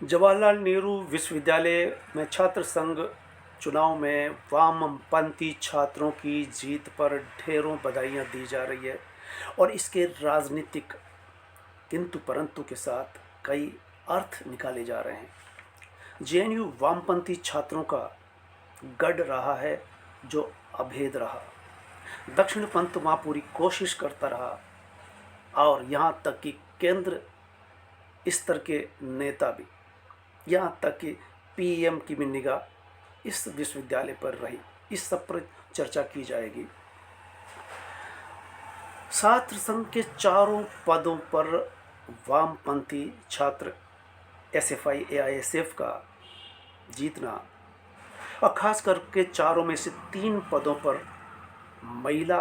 जवाहरलाल नेहरू विश्वविद्यालय में छात्र संघ चुनाव में वामपंथी छात्रों की जीत पर ढेरों बधाइयां दी जा रही है और इसके राजनीतिक किंतु परंतु के साथ कई अर्थ निकाले जा रहे हैं। जेएनयू वामपंथी छात्रों का गढ़ रहा है जो अभेद रहा। दक्षिण पंथ वहाँ पूरी कोशिश करता रहा और यहाँ तक कि केंद्र स्तर के नेता भी, यहाँ तक कि पीएम की भी निगाह इस विश्वविद्यालय पर रही। इस सब पर चर्चा की जाएगी। छात्र संघ के चारों पदों पर वामपंथी छात्र एसएफआई एआईएसएफ का जीतना और खास करके चारों में से 3 पदों पर महिला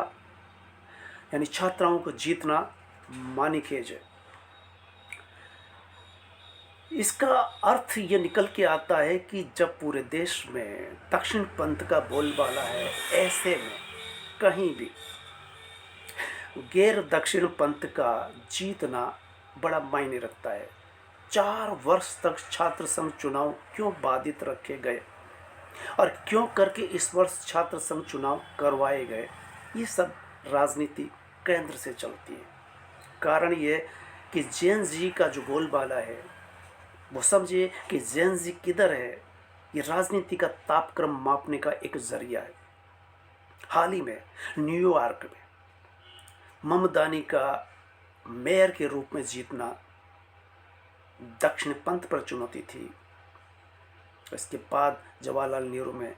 यानी छात्राओं को जीतना मानिखेज है। इसका अर्थ ये निकल के आता है कि जब पूरे देश में दक्षिण पंथ का बोलबाला है, ऐसे में कहीं भी गैर दक्षिण पंथ का जीतना बड़ा मायने रखता है। 4 वर्ष तक छात्र संघ चुनाव क्यों बाधित रखे गए और क्यों करके इस वर्ष छात्र संघ चुनाव करवाए गए, ये सब राजनीति केंद्र से चलती है। कारण ये कि जेन जी का जो बोलबाला है वो समझिए कि जेन जी किधर है, ये राजनीति का तापक्रम मापने का एक जरिया है। हाल ही में न्यूयॉर्क में ममदानी का मेयर के रूप में जीतना दक्षिण पंथ पर चुनौती थी। इसके बाद जवाहरलाल नेहरू में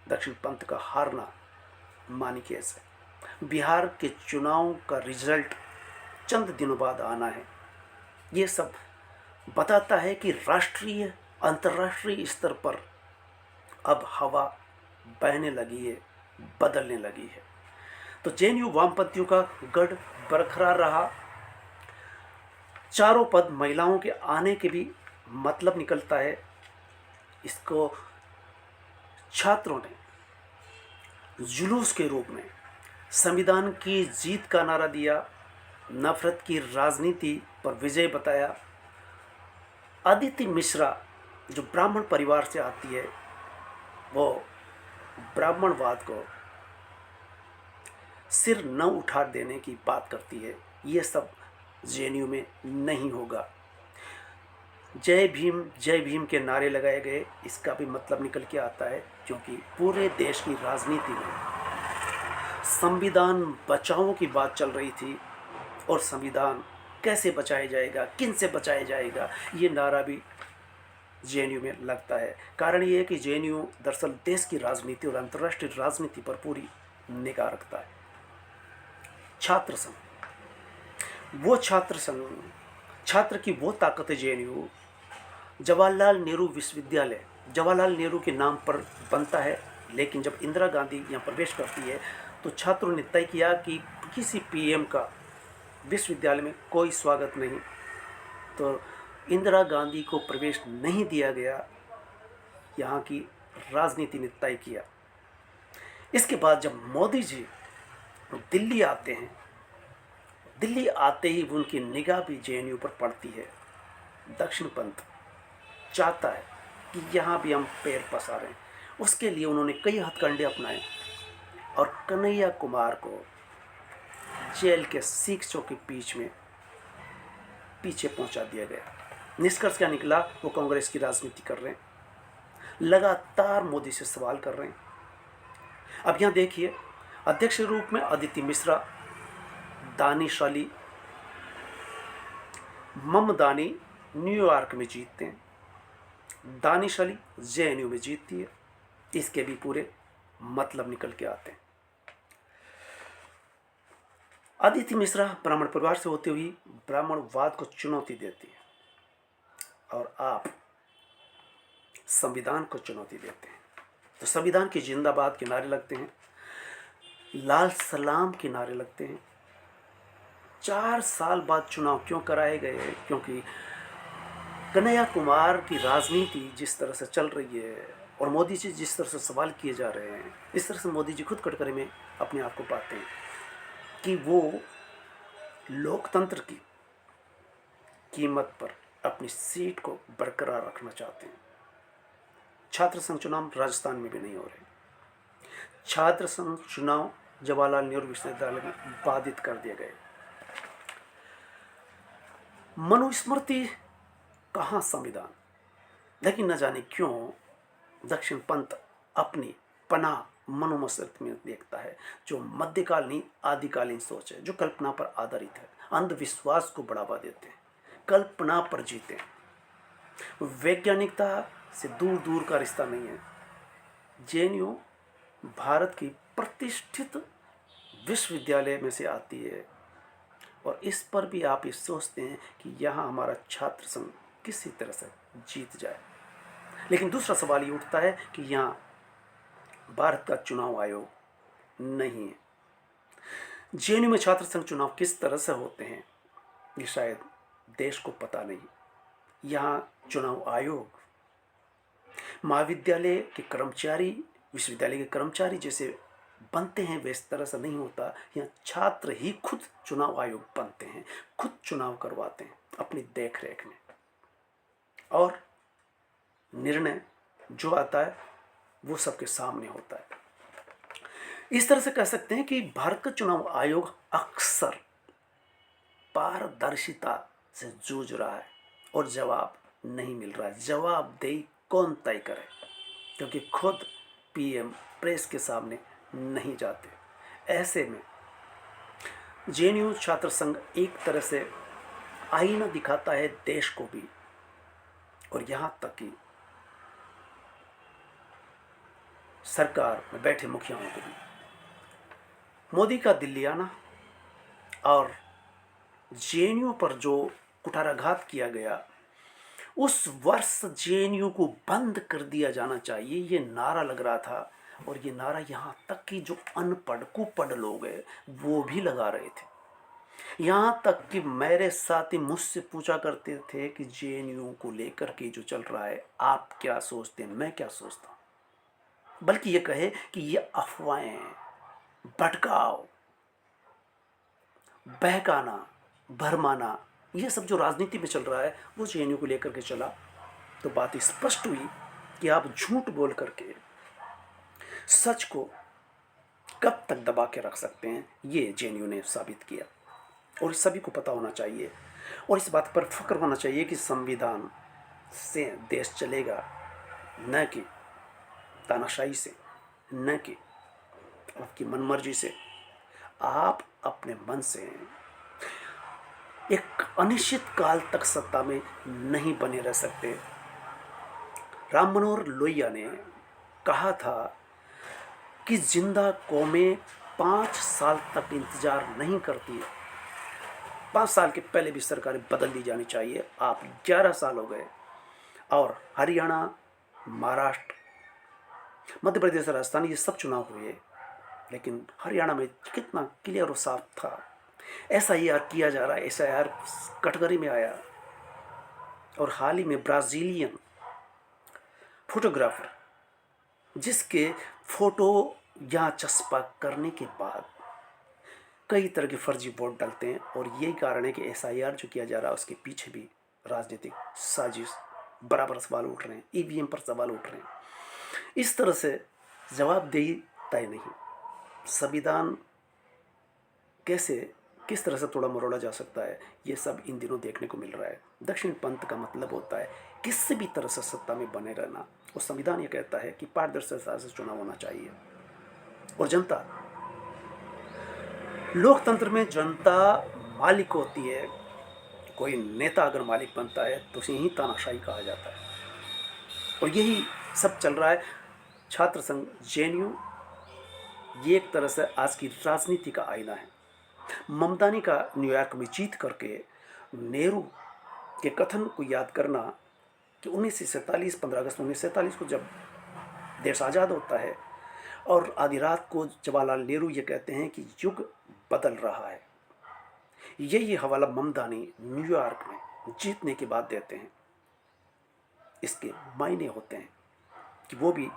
दक्षिण पंथ का हारना मानिकेस है। बिहार के चुनाव का रिजल्ट चंद दिनों बाद आना है। ये सब बताता है कि राष्ट्रीय अंतर्राष्ट्रीय स्तर पर अब हवा बहने लगी है, बदलने लगी है। तो जेएनयू वामपंथियों का गढ़ बरकरार रहा। चारों पद महिलाओं के आने के भी मतलब निकलता है। इसको छात्रों ने जुलूस के रूप में संविधान की जीत का नारा दिया, नफरत की राजनीति पर विजय बताया। अदिति मिश्रा जो ब्राह्मण परिवार से आती है, वो ब्राह्मणवाद को सिर न उठा देने की बात करती है। ये सब जेएनयू में नहीं होगा। जय भीम के नारे लगाए गए, इसका भी मतलब निकल के आता है, क्योंकि पूरे देश की राजनीति में संविधान बचाओ की बात चल रही थी और संविधान कैसे बचाया जाएगा, किन से बचाया जाएगा, ये नारा भी जेएनयू में लगता है। कारण ये है कि जेएनयू दरअसल देश की राजनीति और अंतर्राष्ट्रीय राजनीति पर पूरी निगाह रखता है। छात्र संघ, वो छात्र संघ, छात्र की वो ताकत है जेएनयू। जवाहरलाल नेहरू विश्वविद्यालय जवाहरलाल नेहरू के नाम पर बनता है, लेकिन जब इंदिरा गांधी यहाँ प्रवेश करती है तो छात्रों ने तय किया कि किसी पीएम का विश्वविद्यालय में कोई स्वागत नहीं, तो इंदिरा गांधी को प्रवेश नहीं दिया गया। यहाँ की राजनीति ने तय किया। इसके बाद जब मोदी जी दिल्ली आते हैं, दिल्ली आते ही उनकी निगाह भी जेएनयू पर पड़ती है। दक्षिण पंथ चाहता है कि यहाँ भी हम पैर पसारें। उसके लिए उन्होंने कई हथकंडे अपनाए और कन्हैया कुमार को जेल के शिक्षकों के बीच में पीछे पहुंचा दिया गया। निष्कर्ष क्या निकला? वो कांग्रेस की राजनीति कर रहे हैं, लगातार मोदी से सवाल कर रहे हैं। अब यहाँ देखिए, अध्यक्ष के रूप में अदिति मिश्रा, दानिश अली, ममदानी न्यूयॉर्क में जीतते हैं, दानिश अली जेएनयू में जीतती है। इसके भी पूरे मतलब निकल के आते हैं। अदिति मिश्रा ब्राह्मण परिवार से होते हुए ब्राह्मणवाद को चुनौती देती है और आप संविधान को चुनौती देते हैं। तो संविधान के जिंदाबाद के नारे लगते हैं, लाल सलाम के नारे लगते हैं। 4 साल बाद चुनाव क्यों कराए गए? क्योंकि कन्हैया कुमार की राजनीति जिस तरह से चल रही है और मोदी जी जिस तरह से सवाल किए जा रहे हैं, इस तरह से मोदी जी खुद कटघरे में अपने आप को पाते हैं कि वो लोकतंत्र की कीमत पर अपनी सीट को बरकरार रखना चाहते हैं। छात्र संघ चुनाव राजस्थान में भी नहीं हो रहे। छात्र संघ चुनाव जवाहरलाल नेहरू विश्वविद्यालय में बाधित कर दिए गए। मनुस्मृति कहाँ संविधान, लेकिन न जाने क्यों दक्षिण पंथ अपनी पनाह मनुस्मृति में देखता है, जो मध्यकालीन आदिकालीन सोच है, जो कल्पना पर आधारित है, अंधविश्वास को बढ़ावा देते हैं, कल्पना पर जीते हैं। वैज्ञानिकता से दूर दूर का रिश्ता नहीं है। जेएनयू भारत की प्रतिष्ठित विश्वविद्यालय में से आती है और इस पर भी आप ये सोचते हैं कि यहाँ हमारा छात्र संघ किसी तरह से जीत जाए। लेकिन दूसरा सवाल ये उठता है कि यहाँ भारत का चुनाव आयोग नहीं है। जेएनयू में छात्र संघ चुनाव किस तरह से होते हैं ये शायद देश को पता नहीं। यहाँ चुनाव आयोग महाविद्यालय के कर्मचारी, विश्वविद्यालय के कर्मचारी जैसे बनते हैं वैसे तरह से नहीं होता। यहाँ छात्र ही खुद चुनाव आयोग बनते हैं, खुद चुनाव करवाते हैं अपनी देख रेख में, और निर्णय जो आता है वो सबके सामने होता है। इस तरह से कह सकते हैं कि भारत का चुनाव आयोग अक्सर पारदर्शिता से जूझ रहा है और जवाब नहीं मिल रहा है। जवाबदेही कौन तय करे, क्योंकि खुद पीएम प्रेस के सामने नहीं जाते। ऐसे में जेएनयू छात्र संघ एक तरह से आईना दिखाता है देश को भी, और यहाँ तक कि सरकार में बैठे मुखियाओं को भी। मोदी का दिल्ली आना और जेएनयू पर जो कुठाराघात किया गया, उस वर्ष जेएनयू को बंद कर दिया जाना चाहिए, ये नारा लग रहा था। और ये नारा यहाँ तक कि जो अनपढ़ कुपढ़ लोग हैं वो भी लगा रहे थे। यहाँ तक कि मेरे साथी मुझसे पूछा करते थे कि जेएनयू को लेकर के जो चल रहा है आप क्या सोचते हैं, मैं क्या सोचता हूँ। बल्कि ये कहे कि ये अफवाहें, भटकाव, बहकाना, भरमाना, ये सब जो राजनीति में चल रहा है वो जेएनयू को लेकर के चला। तो बात स्पष्ट हुई कि आप झूठ बोल करके सच को कब तक दबा के रख सकते हैं, ये जेएनयू ने साबित किया। और सभी को पता होना चाहिए और इस बात पर फक्र होना चाहिए कि संविधान से देश चलेगा, न कि तानाशाही से, न कि आपकी मनमर्जी से। आप अपने मन से एक अनिश्चित काल तक सत्ता में नहीं बने रह सकते। राम मनोहर लोहिया ने कहा था कि जिंदा कौमें 5 साल तक इंतजार नहीं करती है। 5 साल के पहले भी सरकारें बदल दी जानी चाहिए। आप 11 साल हो गए और हरियाणा, महाराष्ट्र, मध्य प्रदेश, राजस्थान, ये सब चुनाव हुए, लेकिन हरियाणा में कितना क्लियर और साफ था। एसआईआर किया जा रहा है, एसआईआर कटघरे में आया। और हाल ही में ब्राज़ीलियन फोटोग्राफर जिसके फोटो यहाँ चस्पा करने के बाद कई तरह के फर्जी वोट डलते हैं, और यही कारण है कि एसआईआर जो किया जा रहा है उसके पीछे भी राजनीतिक साजिश, बराबर सवाल उठ रहे हैं, ईवीएम पर सवाल उठ रहे हैं। इस तरह से जवाबदेही तय नहीं। संविधान किस तरह से तोड़ा मरोड़ा जा सकता है, ये सब इन दिनों देखने को मिल रहा है। दक्षिण पंथ का मतलब होता है किसी भी तरह से सत्ता में बने रहना, और संविधान ये कहता है कि पारदर्शिता से चुनाव होना चाहिए। और जनता, लोकतंत्र में जनता मालिक होती है। कोई नेता अगर मालिक बनता है तो उसे ही तानाशाही कहा जाता है, और यही सब चल रहा है। छात्र संघ जेएनयू ये एक तरह से आज की राजनीति का आईना है। ममतानी का न्यूयॉर्क में जीत करके नेहरू के कथन को याद करना कि 1947 15 अगस्त 1947 को जब देश आज़ाद होता है और आधी रात को जवाहरलाल नेहरू ये कहते हैं कि युग बदल रहा है, ये हवाला ममतानी न्यूयॉर्क में जीतने के बाद देते हैं। इसके मायने होते हैं कि वो भी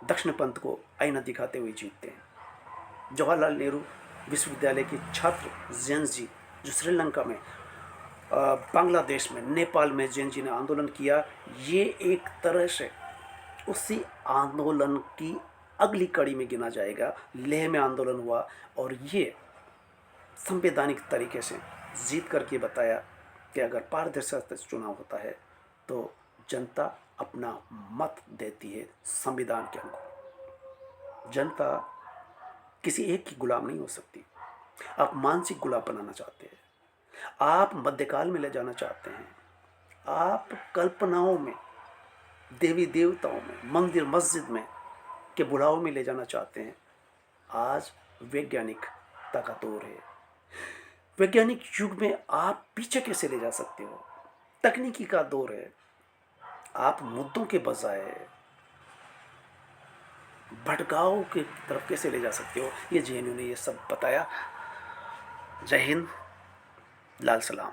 दक्षिण पंथ को आईना दिखाते हुए जीतते हैं। जवाहरलाल नेहरू विश्वविद्यालय के छात्र जेएनजी जो श्रीलंका में बांग्लादेश में, नेपाल में जैन जी ने आंदोलन किया, ये एक तरह से उसी आंदोलन की अगली कड़ी में गिना जाएगा। लेह में आंदोलन हुआ और ये संवैधानिक तरीके से जीत करके बताया कि अगर पारदर्शिता से चुनाव होता है तो जनता अपना मत देती है संविधान के अनुसार। जनता किसी एक की गुलाम नहीं हो सकती। आप मानसिक गुलाम बनाना चाहते हैं, आप मध्यकाल में ले जाना चाहते हैं, आप कल्पनाओं में, देवी देवताओं में, मंदिर मस्जिद में के बुलाव में ले जाना चाहते हैं। आज वैज्ञानिकता का दौर है। वैज्ञानिक युग में आप पीछे कैसे ले जा सकते हो? तकनीकी का दौर है। आप मुद्दों के बजाय भटकाव की तरफ कैसे ले जा सकते हो? ये जेएनयू ने ये सब बताया। जय हिंद, लाल सलाम।